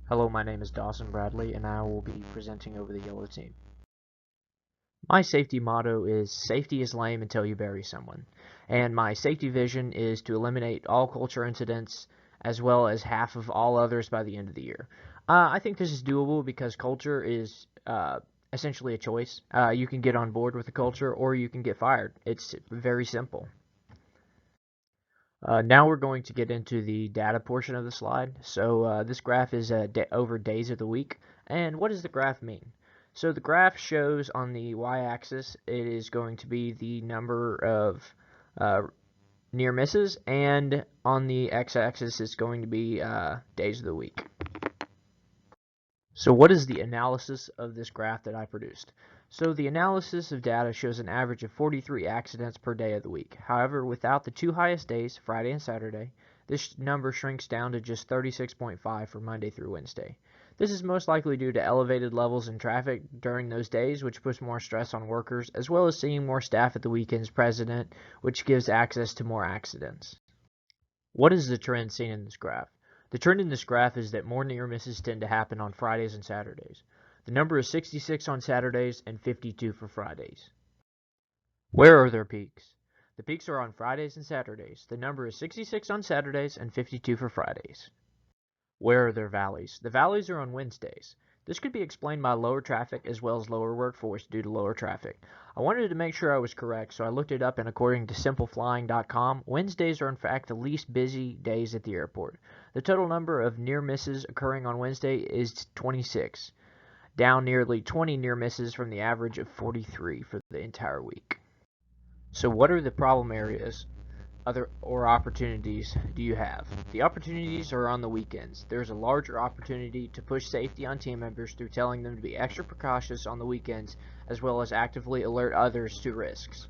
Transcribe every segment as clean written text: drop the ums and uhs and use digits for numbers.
Hello, my name is Dawson Bradley, and I will be presenting over the yellow team. My safety motto is safety is lame until you bury someone, and my safety vision is to eliminate all culture incidents as well as half of all others by the end of the year. I think this is doable because culture is essentially a choice. You can get on board with the culture or you can get fired. It's very simple. Now we're going to get into the data portion of the slide. So this graph is over days of the week. And what does the graph mean? So the graph shows on the y-axis, it is going to be the number of near misses, and on the x-axis, it's going to be days of the week. So what is the analysis of this graph that I produced? So the analysis of data shows an average of 43 accidents per day of the week. However, without the two highest days, Friday and Saturday, this number shrinks down to just 36.5 for Monday through Wednesday. This is most likely due to elevated levels in traffic during those days, which puts more stress on workers, as well as seeing more staff at the weekends present, which gives access to more accidents. What is the trend seen in this graph? The trend in this graph is that more near misses tend to happen on Fridays and Saturdays. The number is 66 on Saturdays and 52 for Fridays. Where are their peaks? The peaks are on Fridays and Saturdays. The number is 66 on Saturdays and 52 for Fridays. Where are their valleys? The valleys are on Wednesdays. This could be explained by lower traffic as well as lower workforce due to lower traffic. I wanted to make sure I was correct, so I looked it up, and according to simpleflying.com, Wednesdays are in fact the least busy days at the airport. The total number of near misses occurring on Wednesday is 26, down nearly 20 near misses from the average of 43 for the entire week. So what are the problem areas or opportunities do you have? The opportunities are on the weekends. There's a larger opportunity to push safety on team members through telling them to be extra precautious on the weekends, as well as actively alert others to risks.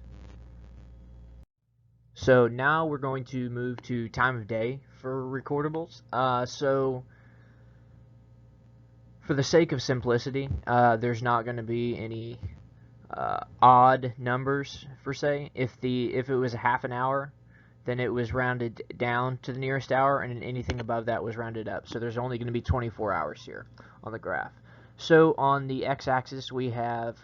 So now we're going to move to time of day for recordables. So for the sake of simplicity, there's not going to be any odd numbers per se. If it was a half an hour, then it was rounded down to the nearest hour, and anything above that was rounded up. So there's only going to be 24 hours here on the graph. So on the x-axis we have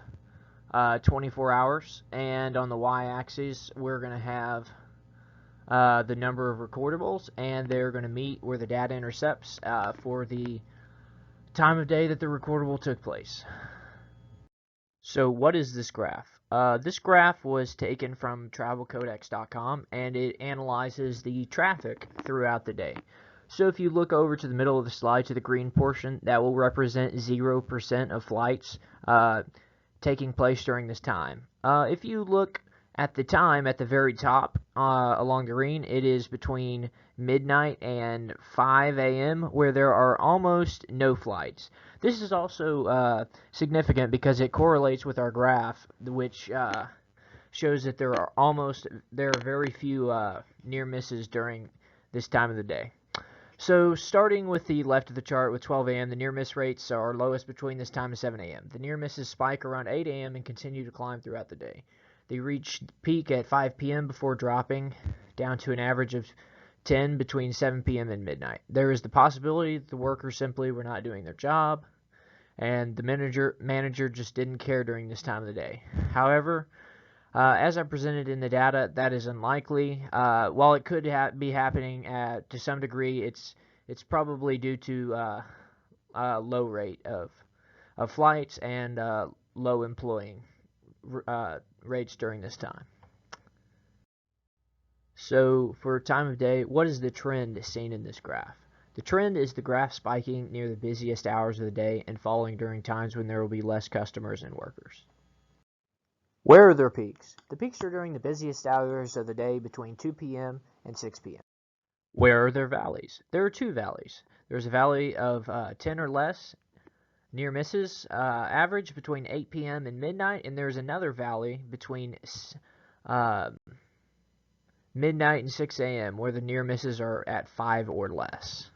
24 hours, and on the y-axis we're going to have the number of recordables, and they're going to meet where the data intercepts for the time of day that the recordable took place. So what is this graph? This graph was taken from travelcodex.com, and it analyzes the traffic throughout the day. So if you look over to the middle of the slide to the green portion, that will represent 0% of flights taking place during this time. If you look at the time at the very top along the green, it is between midnight and 5 a.m. where there are almost no flights. This is also significant because it correlates with our graph, which shows that there are very few near misses during this time of the day. So starting with the left of the chart with 12 a.m., the near miss rates are lowest between this time and 7 a.m. The near misses spike around 8 a.m. and continue to climb throughout the day. They reach peak at 5 p.m. before dropping down to an average of 10 between 7 p.m. and midnight. There is the possibility that the workers simply were not doing their job, and the manager just didn't care during this time of the day. However, as I presented in the data, that is unlikely. While it could be happening to some degree, it's probably due to low rate of flights and low employing rates during this time. So for time of day, what is the trend seen in this graph? The trend is the graph spiking near the busiest hours of the day and falling during times when there will be less customers and workers. Where are their peaks? The peaks are during the busiest hours of the day between 2 p.m. and 6 p.m. Where are their valleys? There are two valleys. There's a valley of 10 or less near misses, average between 8 p.m. and midnight, and there's another valley between midnight and 6 a.m. where the near misses are at 5 or less.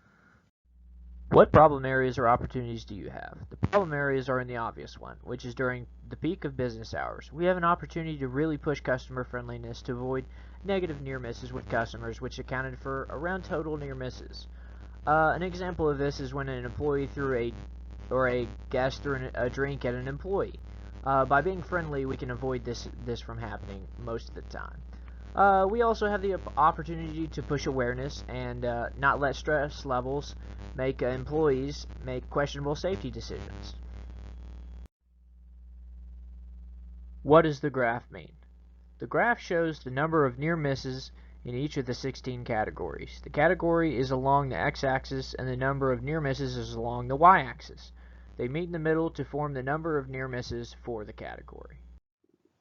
What problem areas or opportunities do you have? The problem areas are in the obvious one, which is during the peak of business hours. We have an opportunity to really push customer friendliness to avoid negative near misses with customers, which accounted for around total near misses. An example of this is when an employee or a guest threw a drink at an employee. By being friendly, we can avoid this from happening most of the time. We also have the opportunity to push awareness and not let stress levels make employees make questionable safety decisions. What does the graph mean? The graph shows the number of near misses in each of the 16 categories. The category is along the x-axis and the number of near misses is along the y-axis. They meet in the middle to form the number of near misses for the category.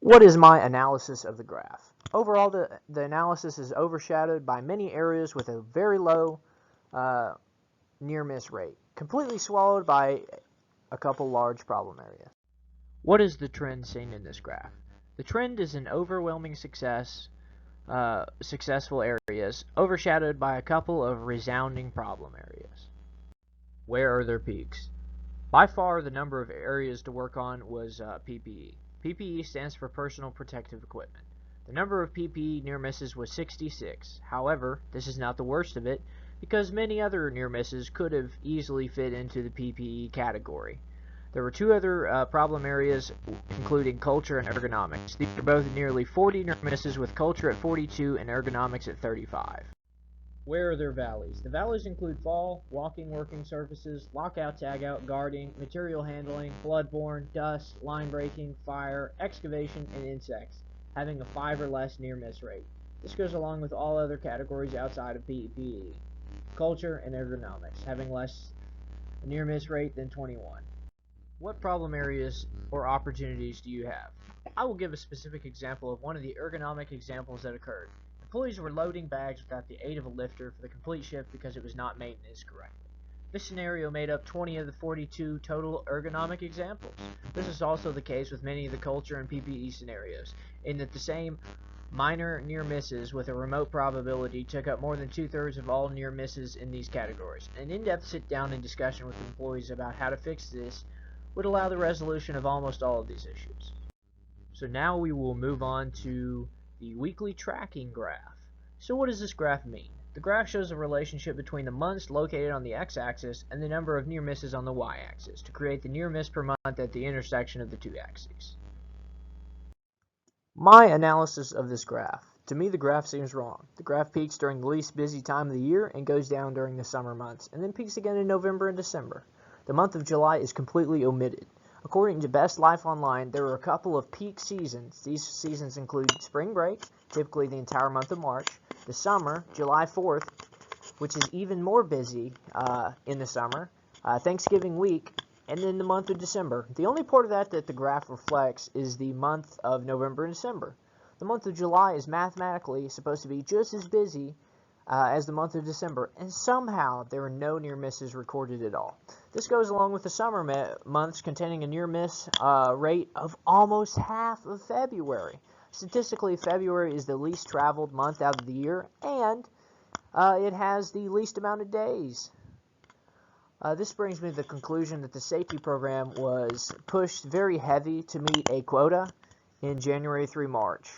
What is my analysis of the graph? Overall, the analysis is overshadowed by many areas with a very low near miss rate, completely swallowed by a couple large problem areas. What is the trend seen in this graph? The trend is an overwhelming successful areas, overshadowed by a couple of resounding problem areas. Where are their peaks? By far, the number of areas to work on was PPE. PPE stands for Personal Protective Equipment. The number of PPE near misses was 66. However, this is not the worst of it, because many other near misses could have easily fit into the PPE category. There were two other problem areas, including culture and ergonomics. These are both nearly 40 near misses, with culture at 42 and ergonomics at 35. Where are their valleys? The valleys include fall, walking, working surfaces, lockout, tagout, guarding, material handling, bloodborne, dust, line breaking, fire, excavation, and insects, having a 5 or less near miss rate. This goes along with all other categories outside of PPE. Culture and ergonomics, having less near miss rate than 21. What problem areas or opportunities do you have? I will give a specific example of one of the ergonomic examples that occurred. Employees were loading bags without the aid of a lifter for the complete shift because it was not maintained correctly. This scenario made up 20 of the 42 total ergonomic examples. This is also the case with many of the culture and PPE scenarios, in that the same minor near misses with a remote probability took up more than 2/3 of all near misses in these categories. An in-depth sit-down and discussion with employees about how to fix this would allow the resolution of almost all of these issues. So now we will move on to the weekly tracking graph. So what does this graph mean? The graph shows a relationship between the months located on the x-axis and the number of near misses on the y-axis to create the near miss per month at the intersection of the two axes. My analysis of this graph. To me, the graph seems wrong. The graph peaks during the least busy time of the year and goes down during the summer months, and then peaks again in November and December. The month of July is completely omitted. According to Best Life Online, there are a couple of peak seasons. These seasons include spring break, typically the entire month of March, the summer, July 4th, which is even more busy in the summer, Thanksgiving week, and then the month of December. The only part of that the graph reflects is the month of November and December. The month of July is mathematically supposed to be just as busy as the month of December, and somehow there are no near misses recorded at all. This goes along with the summer months containing a near miss rate of almost half of February. Statistically, February is the least traveled month out of the year, and it has the least amount of days. This brings me to the conclusion that the safety program was pushed very heavy to meet a quota in January through March.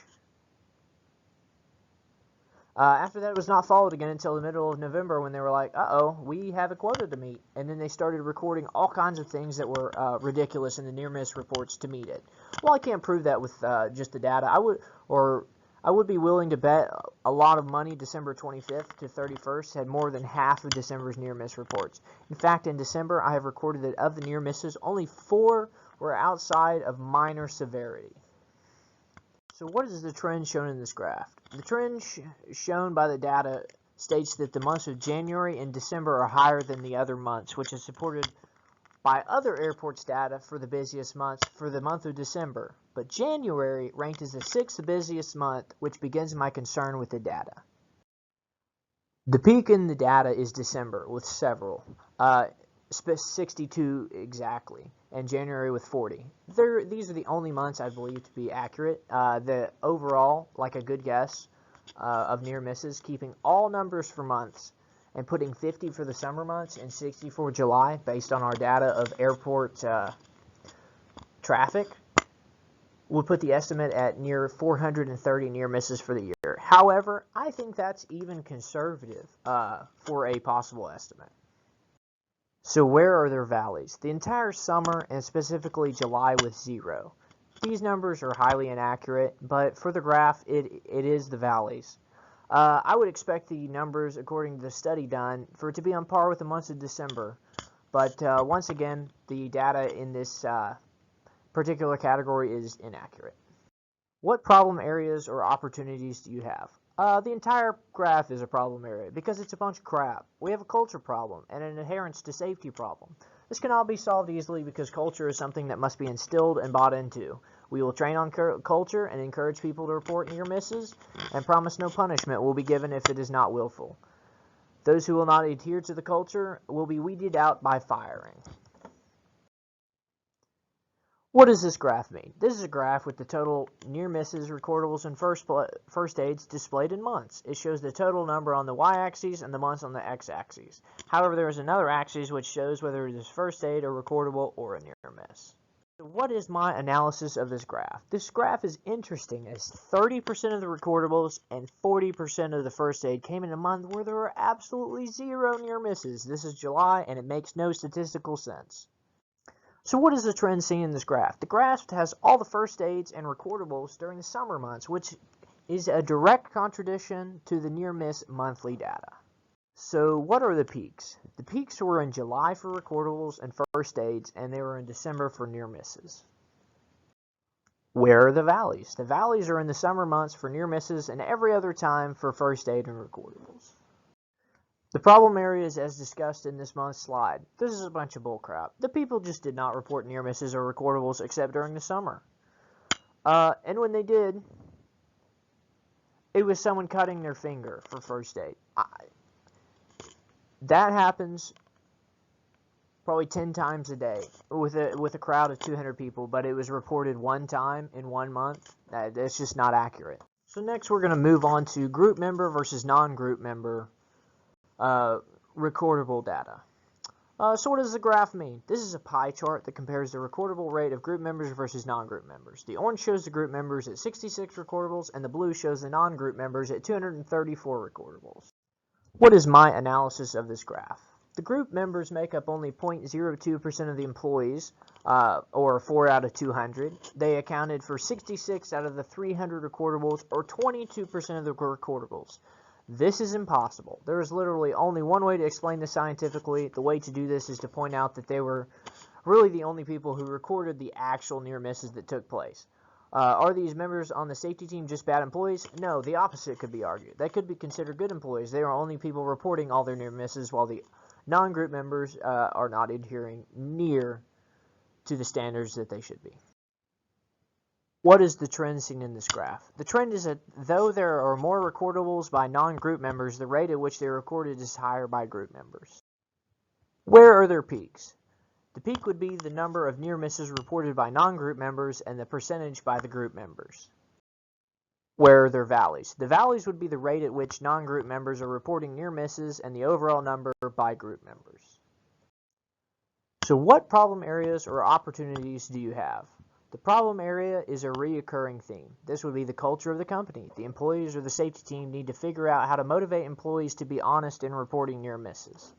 After that, it was not followed again until the middle of November, when they were like, uh-oh, we have a quota to meet. And then they started recording all kinds of things that were ridiculous in the near-miss reports to meet it. Well, I can't prove that with just the data. I would be willing to bet a lot of money December 25th to 31st had more than half of December's near-miss reports. In fact, in December, I have recorded that of the near-misses, only 4 were outside of minor severity. So what is the trend shown in this graph? The trend shown by the data states that the months of January and December are higher than the other months, which is supported by other airports' data for the busiest months for the month of December. But January ranked as the 6th busiest month, which begins my concern with the data. The peak in the data is December with several, 62 exactly, and January with 40. These are the only months I believe to be accurate. The overall, like a good guess, of near misses, keeping all numbers for months and putting 50 for the summer months and 60 for July based on our data of airport traffic, would put the estimate at near 430 near misses for the year. However, I think that's even conservative for a possible estimate. So where are their valleys? The entire summer, and specifically July, with 0. These numbers are highly inaccurate, but for the graph, it is the valleys. I would expect the numbers, according to the study done, for it to be on par with the months of December. But once again, the data in this particular category is inaccurate. What problem areas or opportunities do you have? The entire graph is a problem area because it's a bunch of crap. We have a culture problem and an adherence to safety problem. This can all be solved easily because culture is something that must be instilled and bought into. We will train on culture and encourage people to report near misses and promise no punishment will be given if it is not willful. Those who will not adhere to the culture will be weeded out by firing. What does this graph mean? This is a graph with the total near misses, recordables, and first aids displayed in months. It shows the total number on the y-axis and the months on the x-axis. However, there is another axis which shows whether it is first aid, a recordable, or a near miss. So what is my analysis of this graph? This graph is interesting as 30% of the recordables and 40% of the first aid came in a month where there were absolutely 0 near misses. This is July, and it makes no statistical sense. So what is the trend seen in this graph? The graph has all the first aids and recordables during the summer months, which is a direct contradiction to the near-miss monthly data. So what are the peaks? The peaks were in July for recordables and first aids, and they were in December for near misses. Where are the valleys? The valleys are in the summer months for near misses and every other time for first aid and recordables. The problem areas as discussed in this month's slide. This is a bunch of bullcrap. The people just did not report near misses or recordables except during the summer. And when they did, it was someone cutting their finger for first aid. That happens probably 10 times a day with a crowd of 200 people, but it was reported one time in 1 month. That's just not accurate. So next we're going to move on to group member versus non-group member recordable data. So what does the graph mean? This is a pie chart that compares the recordable rate of group members versus non-group members. The orange shows the group members at 66 recordables, and the blue shows the non-group members at 234 recordables. What is my analysis of this graph? The group members make up only 0.02% of the employees, or 4 out of 200. They accounted for 66 out of the 300 recordables, or 22% of the recordables. This is impossible. There is literally only one way to explain this scientifically. The way to do this is to point out that they were really the only people who recorded the actual near misses that took place. Are these members on the safety team just bad employees? No, the opposite could be argued. They could be considered good employees. They are only people reporting all their near misses, while the non-group members are not adhering near to the standards that they should be. What is the trend seen in this graph? The trend is that though there are more recordables by non-group members, the rate at which they are recorded is higher by group members. Where are their peaks? The peak would be the number of near misses reported by non-group members and the percentage by the group members. Where are their valleys? The valleys would be the rate at which non-group members are reporting near misses and the overall number by group members. So what problem areas or opportunities do you have? The problem area is a reoccurring theme. This would be the culture of the company. The employees or the safety team need to figure out how to motivate employees to be honest in reporting near misses.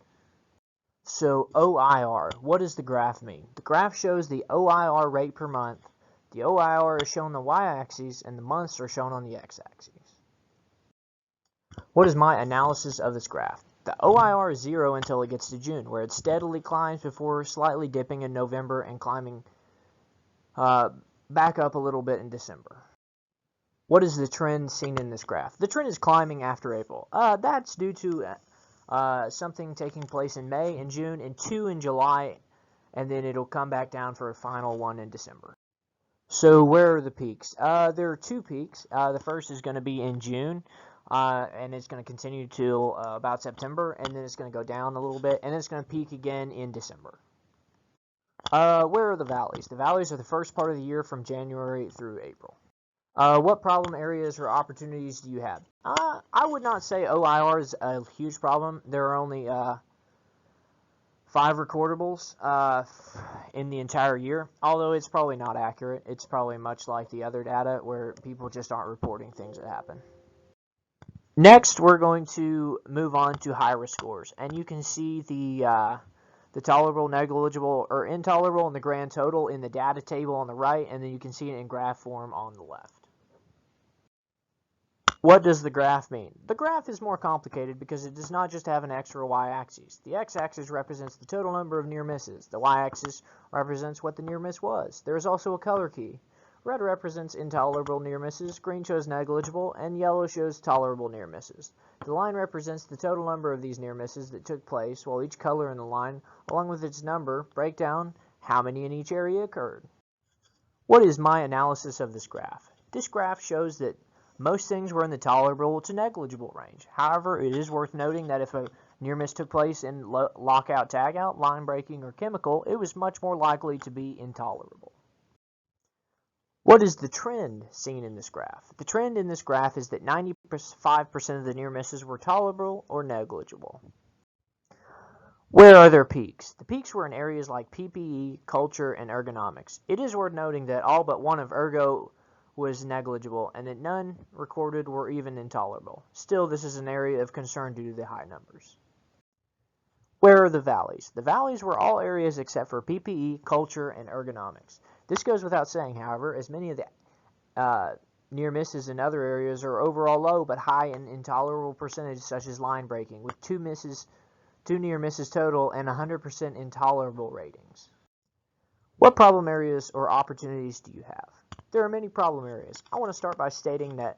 So OIR, what does the graph mean? The graph shows the OIR rate per month. The OIR is shown on the y-axis and the months are shown on the x-axis. What is my analysis of this graph? The OIR is 0 until it gets to June, where it steadily climbs before slightly dipping in November and climbing back up a little bit in December. What is the trend seen in this graph? The trend is climbing after April. That's due to something taking place in May and June, and 2 in July, and then it'll come back down for a final one in December. So where are the peaks? There are 2 peaks. The first is going to be in June, and it's going to continue till about September, and then it's going to go down a little bit, and then it's going to peak again in December. Where are the valleys? The valleys are the first part of the year from January through April. What problem areas or opportunities do you have? I would not say OIR is a huge problem. There are only 5 recordables in the entire year, although it's probably not accurate. It's probably much like the other data where people just aren't reporting things that happen. Next, we're going to move on to high-risk scores, and you can see the the tolerable, negligible, or intolerable, and the grand total in the data table on the right, and then you can see it in graph form on the left. What does the graph mean? The graph is more complicated because it does not just have an x or a y-axis. The x-axis represents the total number of near misses. The y-axis represents what the near miss was. There is also a color key. Red represents intolerable near misses, green shows negligible, and yellow shows tolerable near misses. The line represents the total number of these near misses that took place, while each color in the line, along with its number, break down how many in each area occurred. What is my analysis of this graph? This graph shows that most things were in the tolerable to negligible range. However, it is worth noting that if a near miss took place in lockout, tagout, line breaking, or chemical, it was much more likely to be intolerable. What is the trend seen in this graph? The trend in this graph is that 95% of the near misses were tolerable or negligible. Where are their peaks? The peaks were in areas like PPE, culture, and ergonomics. It is worth noting that all but one of ergo was negligible, and that none recorded were even intolerable. Still, this is an area of concern due to the high numbers. Where are the valleys? The valleys were all areas except for PPE, culture, and ergonomics. This goes without saying, however, as many of the near misses in other areas are overall low but high in intolerable percentages such as line breaking, with two near misses total and 100% intolerable ratings. What problem areas or opportunities do you have? There are many problem areas. I want to start by stating that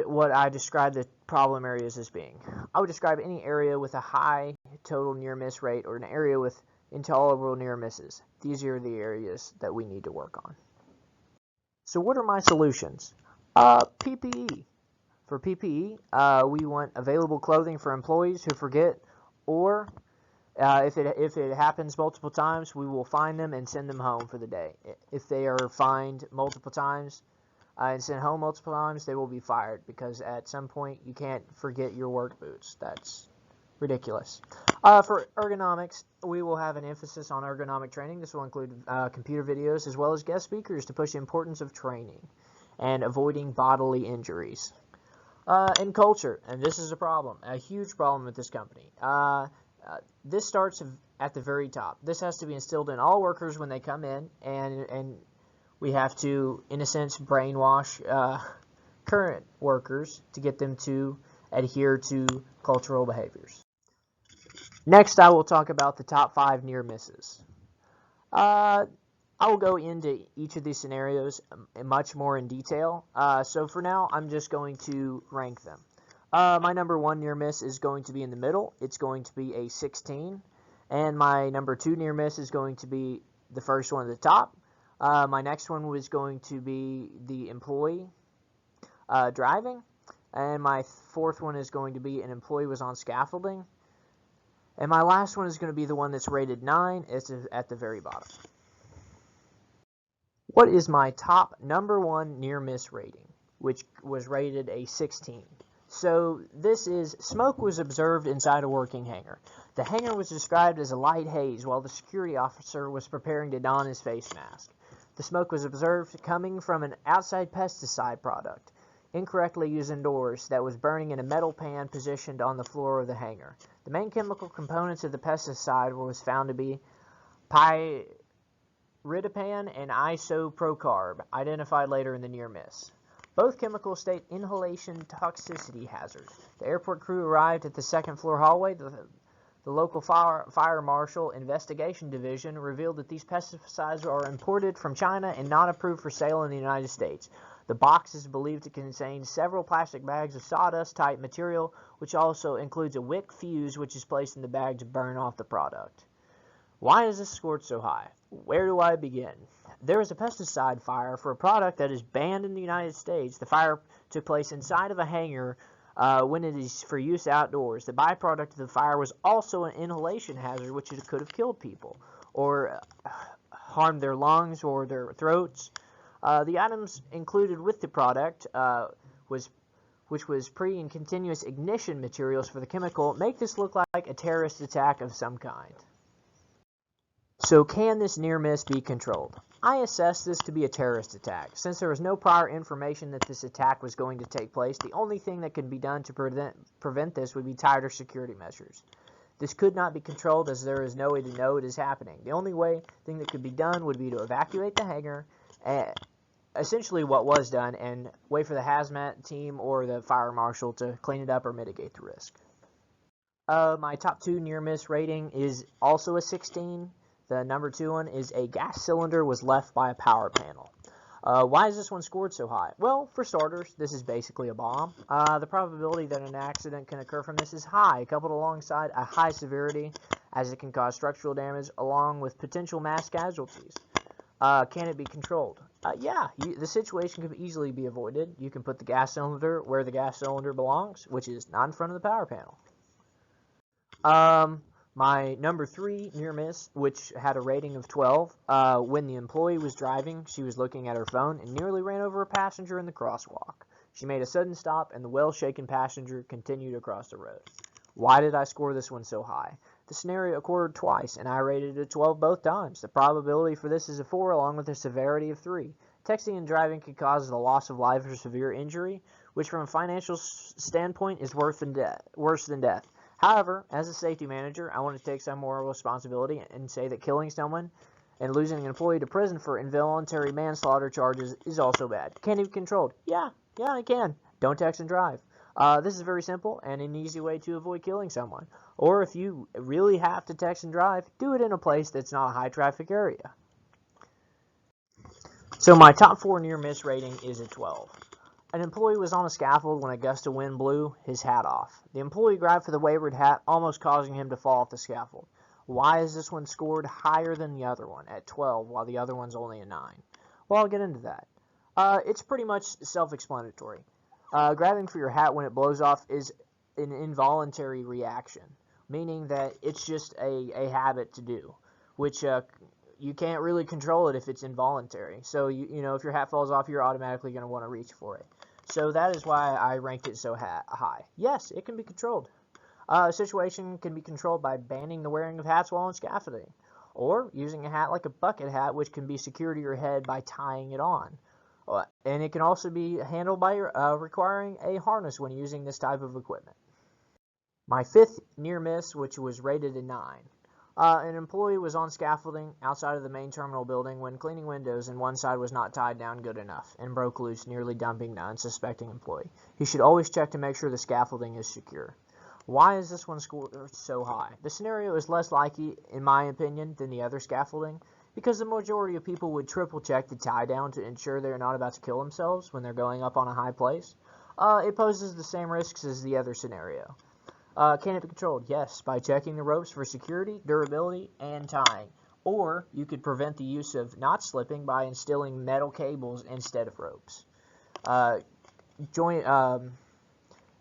what I describe the problem areas as being. I would describe any area with a high total near miss rate or an area with intolerable near misses. These are the areas that we need to work on. So what are my solutions? PPE. For PPE, we want available clothing for employees who forget, or if it happens multiple times, we will find them and send them home for the day. If they are fined multiple times and sent home multiple times, they will be fired, because at some point you can't forget your work boots. That's ridiculous. For ergonomics, we will have an emphasis on ergonomic training. This will include computer videos as well as guest speakers to push the importance of training and avoiding bodily injuries. And culture, and this is a problem, a huge problem with this company. This starts at the very top. This has to be instilled in all workers when they come in, and we have to, in a sense, brainwash current workers to get them to adhere to cultural behaviors. Next, I will talk about the top 5 near misses. I will go into each of these scenarios much more in detail. So for now, I'm just going to rank them. My number 1 near miss is going to be in the middle. It's going to be a 16. And my number 2 near miss is going to be the first one at the top. My next one was going to be the employee driving. And my 4th one is going to be an employee was on scaffolding. And my last one is going to be the one that's rated 9. It's at the very bottom. What is my top number 1 near miss rating, which was rated a 16? So this is, smoke was observed inside a working hangar. The hangar was described as a light haze while the security officer was preparing to don his face mask. The smoke was observed coming from an outside pesticide product, incorrectly used indoors, that was burning in a metal pan positioned on the floor of the hangar. The main chemical components of the pesticide was found to be pyridopan and isoprocarb, identified later in the near miss. Both chemicals state inhalation toxicity hazard. The airport crew arrived at the second floor hallway. The local fire marshal investigation division revealed that these pesticides are imported from China and not approved for sale in the United States. The box is believed to contain several plastic bags of sawdust-type material, which also includes a wick fuse which is placed in the bag to burn off the product. Why is this scored so high? Where do I begin? There is a pesticide fire for a product that is banned in the United States. The fire took place inside of a hangar when it is for use outdoors. The byproduct of the fire was also an inhalation hazard, which could have killed people or harmed their lungs or their throats. The items included with the product, which was pre- and continuous ignition materials for the chemical, make this look like a terrorist attack of some kind. So can this near miss be controlled? I assess this to be a terrorist attack. Since there was no prior information that this attack was going to take place, the only thing that could be done to prevent this would be tighter security measures. This could not be controlled as there is no way to know it is happening. The only thing that could be done would be to evacuate the hangar, essentially what was done, and wait for the hazmat team or the fire marshal to clean it up or mitigate the risk. My top 2 near-miss rating is also a 16. The number 2 one is a gas cylinder was left by a power panel. Why is this one scored so high? Well, for starters, this is basically a bomb. The probability that an accident can occur from this is high, coupled alongside a high severity, as it can cause structural damage along with potential mass casualties. Can it be controlled? Yeah, the situation can easily be avoided. You can put the gas cylinder where the gas cylinder belongs, which is not in front of the power panel. My number 3 near miss, which had a rating of 12, when the employee was driving, she was looking at her phone and nearly ran over a passenger in the crosswalk. She made a sudden stop and the well-shaken passenger continued across the road. Why did I score this one so high? The scenario occurred twice and I rated it a 12 both times. The probability for this is a 4 along with a severity of 3. Texting and driving can cause the loss of life or severe injury, which from a financial standpoint is worse than death. However, as a safety manager, I want to take some moral responsibility and say that killing someone and losing an employee to prison for involuntary manslaughter charges is also bad. Can it be controlled? Yeah, it can. Don't text and drive. This is very simple and an easy way to avoid killing someone. Or if you really have to text and drive, do it in a place that's not a high traffic area. So my top 4 near miss rating is a 12. An employee was on a scaffold when a gust of wind blew his hat off. The employee grabbed for the wayward hat, almost causing him to fall off the scaffold. Why is this one scored higher than the other one at 12 while the other one's only a 9? Well, I'll get into that. It's pretty much self-explanatory. Grabbing for your hat when it blows off is an involuntary reaction, meaning that it's just a habit to do, which you can't really control it if it's involuntary. So, you know, if your hat falls off, you're automatically going to want to reach for it. So that is why I ranked it so high. Yes, it can be controlled. A situation can be controlled by banning the wearing of hats while on scaffolding, or using a hat like a bucket hat, which can be secured to your head by tying it on. And it can also be handled by requiring a harness when using this type of equipment. My 5th near miss, which was rated a 9. An employee was on scaffolding outside of the main terminal building when cleaning windows and one side was not tied down good enough and broke loose, nearly dumping the unsuspecting employee. He should always check to make sure the scaffolding is secure. Why is this one scored so high? The scenario is less likely, in my opinion, than the other scaffolding, because the majority of people would triple check the tie down to ensure they're not about to kill themselves when they're going up on a high place. It poses the same risks as the other scenario. Can it be controlled? Yes, by checking the ropes for security, durability, and tying. Or you could prevent the use of not slipping by instilling metal cables instead of ropes.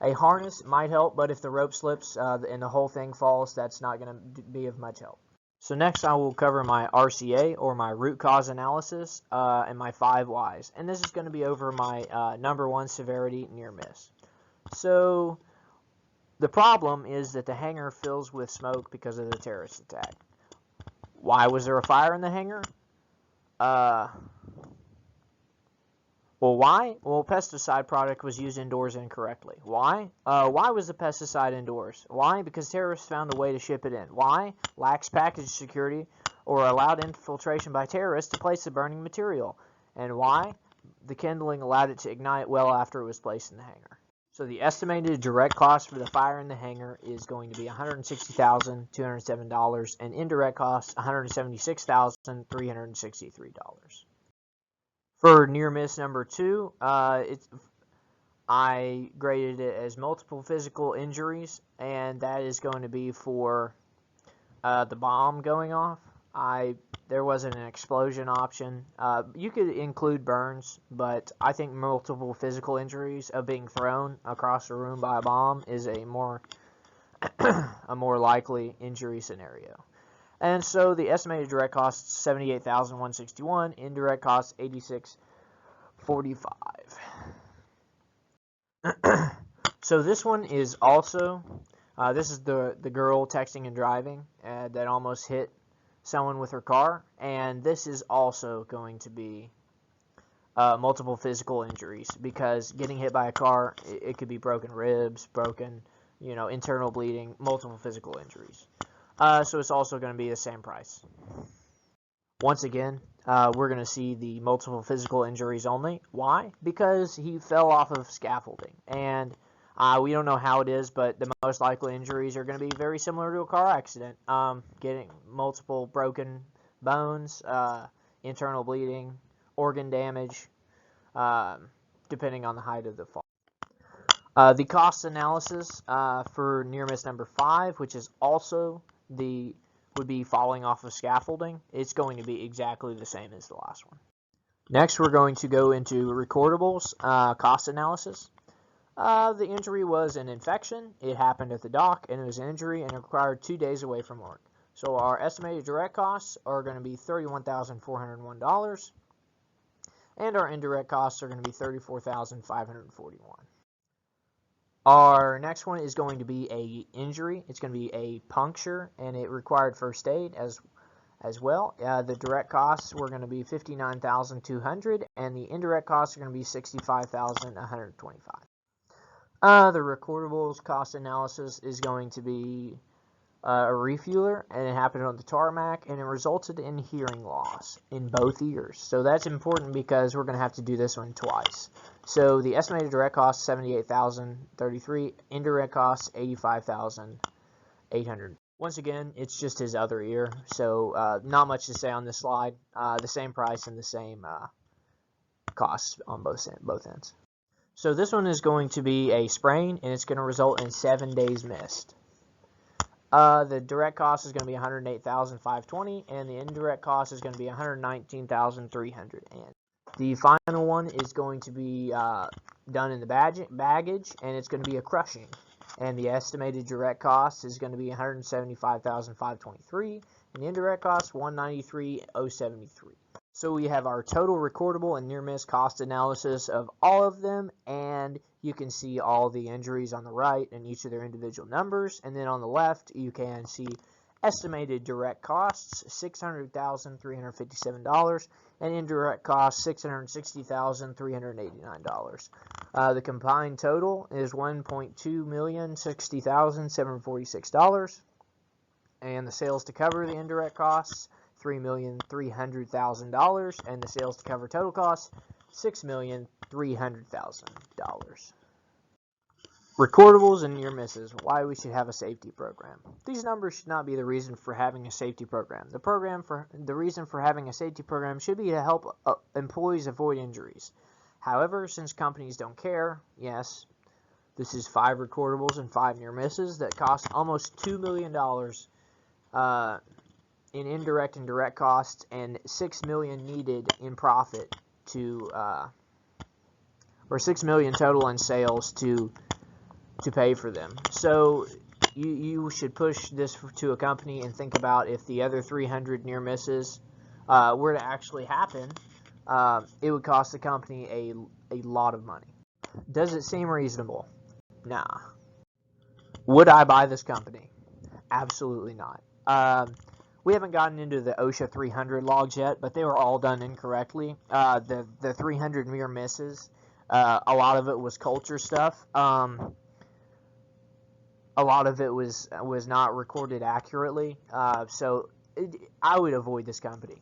A harness might help, but if the rope slips and the whole thing falls, that's not going to be of much help. So next I will cover my RCA, or my root cause analysis, and my 5 whys. And this is going to be over my number 1 severity near miss. So the problem is that the hangar fills with smoke because of the terrorist attack. Why was there a fire in the hangar? Well, why? Well, pesticide product was used indoors incorrectly. Why? Why was the pesticide indoors? Why? Because terrorists found a way to ship it in. Why? Lax package security or allowed infiltration by terrorists to place the burning material. And why? The kindling allowed it to ignite well after it was placed in the hangar. So the estimated direct cost for the fire in the hangar is going to be $160,207 and indirect costs $176,363. For near miss number 2, I graded it as multiple physical injuries, and that is going to be for the bomb going off. There wasn't an explosion option. You could include burns, but I think multiple physical injuries of being thrown across the room by a bomb is a more likely injury scenario. And so the estimated direct cost is $78,161, indirect cost $86,445. So this one is also this is the girl texting and driving that almost hit someone with her car, and this is also going to be multiple physical injuries, because getting hit by a car, it could be broken ribs, broken internal bleeding, multiple physical injuries. So it's also going to be the same price. Once again, we're going to see the multiple physical injuries only. Why? Because he fell off of scaffolding. And we don't know how it is, but the most likely injuries are going to be very similar to a car accident. Getting multiple broken bones, internal bleeding, organ damage, depending on the height of the fall. The cost analysis for near miss number 5, which is also would be falling off of scaffolding, it's going to be exactly the same as the last one. Next, we're going to go into recordables cost analysis. The injury was an infection. It happened at the dock, and it was an injury and it required 2 days away from work. So our estimated direct costs are going to be $31,401, and our indirect costs are going to be $34,541. Our next one is going to be a injury. It's going to be a puncture, and it required first aid as well. The direct costs were going to be $59,200, and the indirect costs are going to be $65,125. The recordables cost analysis is going to be a refueler, and it happened on the tarmac, and it resulted in hearing loss in both ears. So that's important because we're going to have to do this one twice. So the estimated direct cost $78,033, indirect costs $85,800. Once again, it's just his other ear, so not much to say on this slide. The same price and the same costs on both ends. So this one is going to be a sprain, and it's going to result in 7 days missed. The direct cost is going to be $108,520, and the indirect cost is going to be $119,300. And the final one is going to be done in the baggage, and it's going to be a crushing. And the estimated direct cost is going to be $175,523, and the indirect cost $193,073. So we have our total recordable and near miss cost analysis of all of them, and you can see all the injuries on the right and each of their individual numbers. And then on the left, you can see estimated direct costs, $600,357, and indirect costs, $660,389. The combined total is $1,260,746, and the sales to cover the indirect costs, $3,300,000, and the sales to cover total costs, $6,300,000. Recordables and near misses, why we should have a safety program. These numbers should not be the reason for having a safety program. The reason for having a safety program should be to help employees avoid injuries. However, since companies don't care, yes, this is 5 recordables and 5 near misses that cost almost $2 million in indirect and direct costs, and $6 million needed in profit or $6 million total in sales to pay for them. So you should push this to a company and think about if the other 300 near misses were to actually happen, it would cost the company a lot of money. Does it seem reasonable? Nah. Would I buy this company? Absolutely not. We haven't gotten into the OSHA 300 logs yet, but they were all done incorrectly. The 300 near misses, a lot of it was culture stuff. A lot of it was not recorded accurately. So I would avoid this company.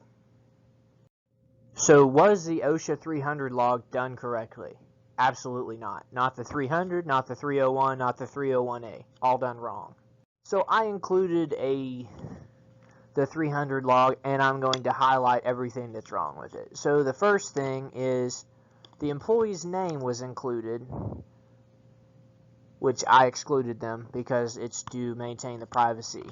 So was the OSHA 300 log done correctly? Absolutely not. Not the 300, not the 301, not the 301A. All done wrong. So I included the 300 log, and I'm going to highlight everything that's wrong with it. So the first thing is the employee's name was included, which I excluded them because it's to maintain the privacy.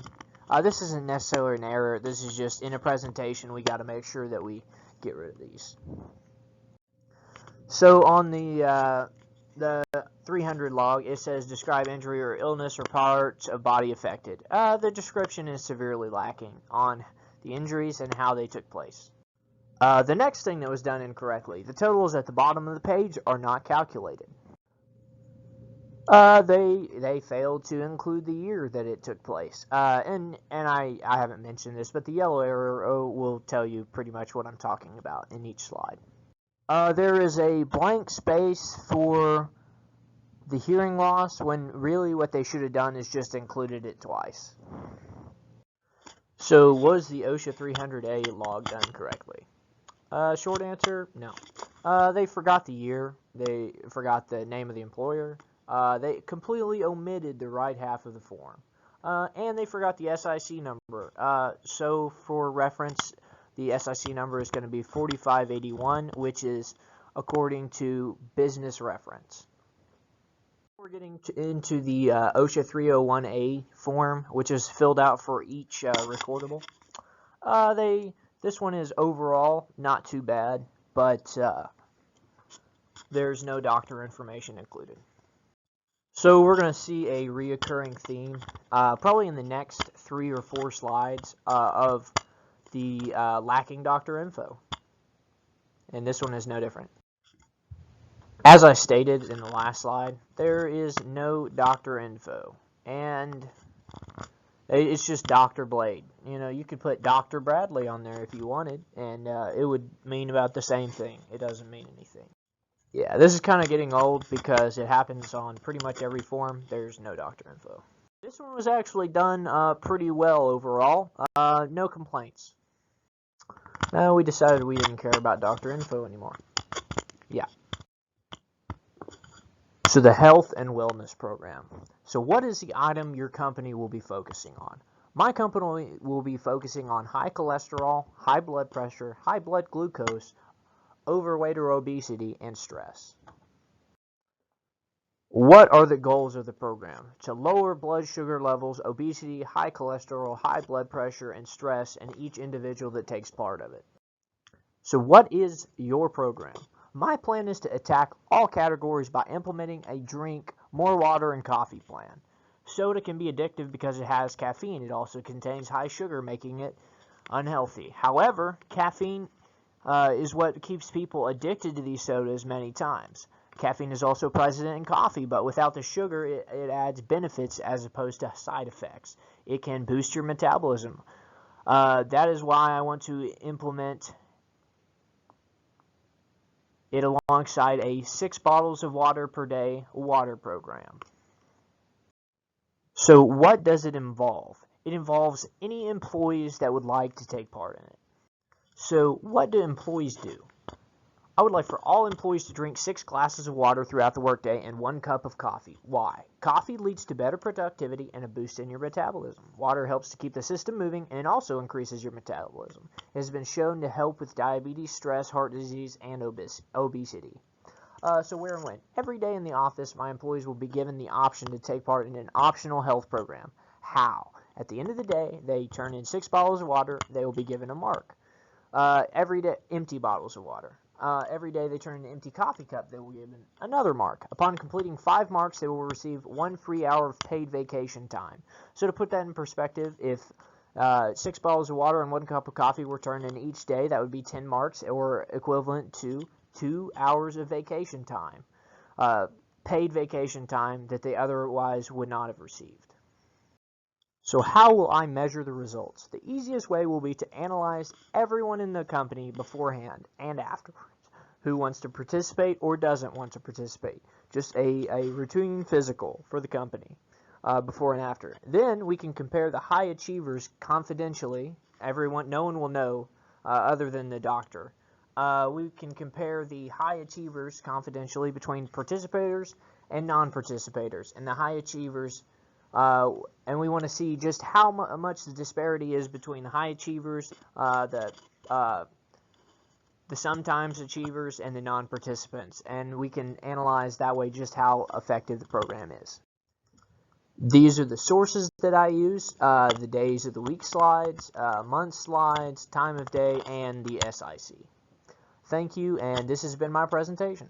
This isn't necessarily an error. This is just in a presentation we got to make sure that we get rid of these. So on the 300 log, it says describe injury or illness or parts of body affected. The description is severely lacking on the injuries and how they took place. The next thing that was done incorrectly, the totals at the bottom of the page are not calculated. They failed to include the year that it took place. And I haven't mentioned this, but the yellow arrow will tell you pretty much what I'm talking about in each slide. There is a blank space for the hearing loss, when really what they should have done is just included it twice. So was the OSHA 300A log done correctly? Short answer, no. They forgot the year. They forgot the name of the employer. They completely omitted the right half of the form. And they forgot the SIC number. So for reference, the SIC number is going to be 4581, which is according to business reference. We're getting into the OSHA 301A form, which is filled out for each recordable. This one is overall not too bad, but there's no doctor information included. So we're going to see a reoccurring theme, probably in the next 3 or 4 slides, of the lacking doctor info. And this one is no different. As I stated in the last slide, there is no doctor info, and it's just Dr. Blade. You know, you could put Dr. Bradley on there if you wanted, and it would mean about the same thing. It doesn't mean anything. Yeah, this is kind of getting old because it happens on pretty much every form. There's no doctor info. This one was actually done pretty well overall. No complaints. We decided we didn't care about doctor info anymore. Yeah. So the health and wellness program. So what is the item your company will be focusing on? My company will be focusing on high cholesterol, high blood pressure, high blood glucose, overweight or obesity, and stress. What are the goals of the program? To lower blood sugar levels, obesity, high cholesterol, high blood pressure, and stress in each individual that takes part of it. So what is your program? My plan is to attack all categories by implementing a drink, more water, and coffee plan. Soda can be addictive because it has caffeine. It also contains high sugar, making it unhealthy. However, caffeine is what keeps people addicted to these sodas many times. Caffeine is also present in coffee, but without the sugar, it adds benefits as opposed to side effects. It can boost your metabolism. That is why I want to implement it alongside a 6 bottles of water per day water program. So what does it involve? It involves any employees that would like to take part in it. So what do employees do? I would like for all employees to drink 6 glasses of water throughout the workday and 1 cup of coffee. Why? Coffee leads to better productivity and a boost in your metabolism. Water helps to keep the system moving, and it also increases your metabolism. It has been shown to help with diabetes, stress, heart disease, and obesity. So where and when? Every day in the office, my employees will be given the option to take part in an optional health program. How? At the end of the day, they turn in 6 bottles of water. They will be given a mark. Every day, empty bottles of water. Every day they turn an empty coffee cup, they will be given another mark. Upon completing 5 marks, they will receive 1 free hour of paid vacation time. So to put that in perspective, if 6 bottles of water and 1 cup of coffee were turned in each day, that would be 10 marks, or equivalent to 2 hours of vacation time. Paid vacation time that they otherwise would not have received. So how will I measure the results? The easiest way will be to analyze everyone in the company beforehand and afterwards who wants to participate or doesn't want to participate. Just a routine physical for the company before and after. Then we can compare the high achievers confidentially. No one will know other than the doctor. We can compare the high achievers confidentially between participators and non-participators. And the high achievers and we want to see just how much the disparity is between the high achievers, the sometimes achievers, and the non-participants. And we can analyze that way just how effective the program is. These are the sources that I use, the days of the week slides, month slides, time of day, and the SIC. Thank you, and this has been my presentation.